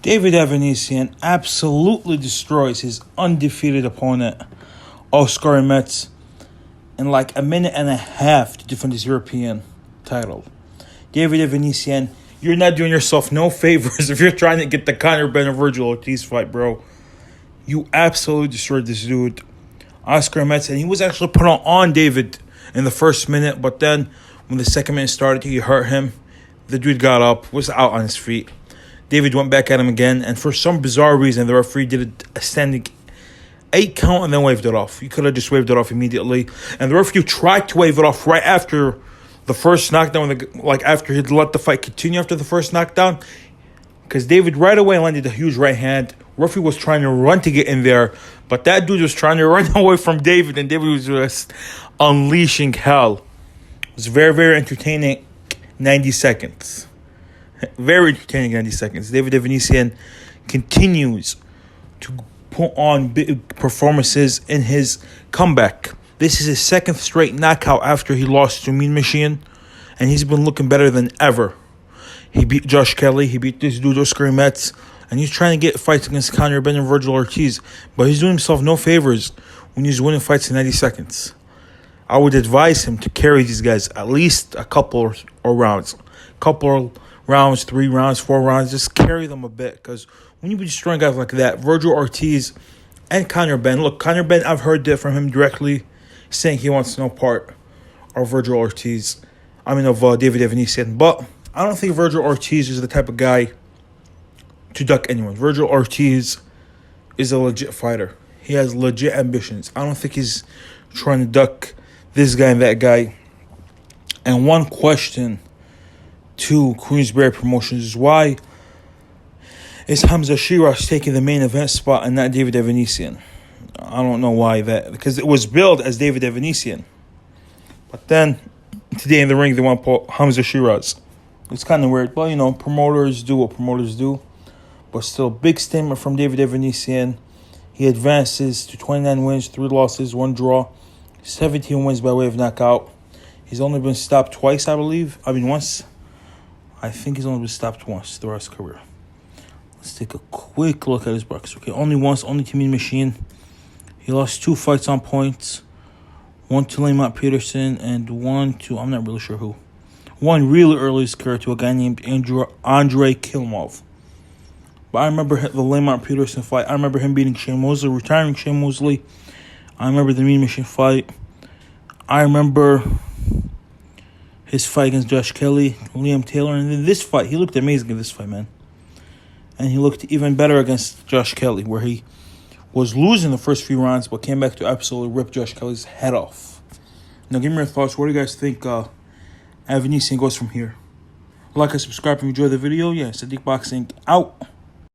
David Avanesyan absolutely destroys his undefeated opponent, Oskari Metz, in like a minute and a half to defend his European title. David Avanesyan, you're not doing yourself no favors if you're trying to get the Conor Ben and Virgil Ortiz fight, bro. You absolutely destroyed this dude, Oskari Metz, and he was actually put on David in the first minute, but then when the second minute started, he hurt him. The dude got up, was out on his feet. David went back at him again, and for some bizarre reason, the referee did a standing 8 count and then waved it off. You could have just waved it off immediately. And the referee tried to wave it off right after the first knockdown, like after he'd let the fight continue after the first knockdown, because David right away landed a huge right hand. Referee was trying to run to get in there, but that dude was trying to run away from David, and David was just unleashing hell. It was very, very entertaining 90 seconds. Very entertaining 90 seconds. David Avanesyan continues to put on big performances in his comeback. This is his second straight knockout after he lost to Mean Machine, and he's been looking better than ever. He beat Josh Kelly, he beat this dude Oskari Metz, and he's trying to get fights against Conor Ben and Virgil Ortiz, but he's doing himself no favors when he's winning fights in 90 seconds. I would advise him to carry these guys at least a couple of rounds. 3 rounds, 4 rounds, just carry them a bit. Because when you be destroying guys like that, Virgil Ortiz and Conor Ben, look, Conor Ben, I've heard it from him directly, saying he wants no part of Virgil Ortiz. Of David Avanesyan. But I don't think Virgil Ortiz is the type of guy to duck anyone. Virgil Ortiz is a legit fighter. He has legit ambitions. I don't think he's trying to duck this guy and that guy. And one question to Queensberry Promotions is, why is Hamza Shiraz taking the main event spot and not David Avanesyan? I don't know why that, because it was billed as David Avanesyan. But then today in the ring they want to put Hamza Shiraz. It's kind of weird, but promoters do what promoters do. But still, big statement from David Avanesyan. He advances to 29 wins, 3 losses, 1 draw, 17 wins by way of knockout. He's only been stopped twice, I believe. Once. I think he's only been stopped once throughout his career. Let's take a quick look at his box. Okay, only once, only to Mean Machine. He lost 2 fights on points. 1 to Lamont Peterson and 1 to, I'm not really sure who. 1 really early in his career to a guy named Andrei Kilmov. But I remember the Lamont Peterson fight. I remember him beating Shane Mosley, retiring Shane Mosley. I remember the Mean Machine fight. I remember his fight against Josh Kelly, Liam Taylor, and then this fight. He looked amazing in this fight, man. And he looked even better against Josh Kelly, where he was losing the first few rounds, but came back to absolutely rip Josh Kelly's head off. Now, give me your thoughts. Where do you guys think Avanesyan goes from here? Like and subscribe if you enjoyed the video. Yeah, Sadiq Boxing out.